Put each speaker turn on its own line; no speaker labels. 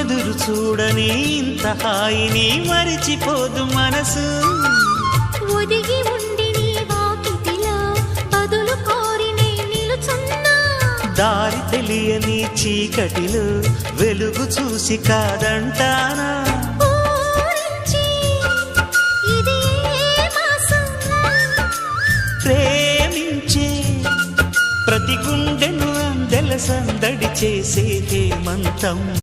ఎదురు చూడని ఇంత హాయిని మరిచిపోదు మనసు.
ఒదిగి ఉండి నీ వాకిటిలో బదులు కోరి నే నిలుచున్నా.
దారి తెలియని చీకటిలో వెలుగు చూసి కాదంటానా.
ఊరించి ఇది ఏ మాసం?
ప్రేమించే ప్రతి గుండెను అందెల సందడి చేసే హేమంతం.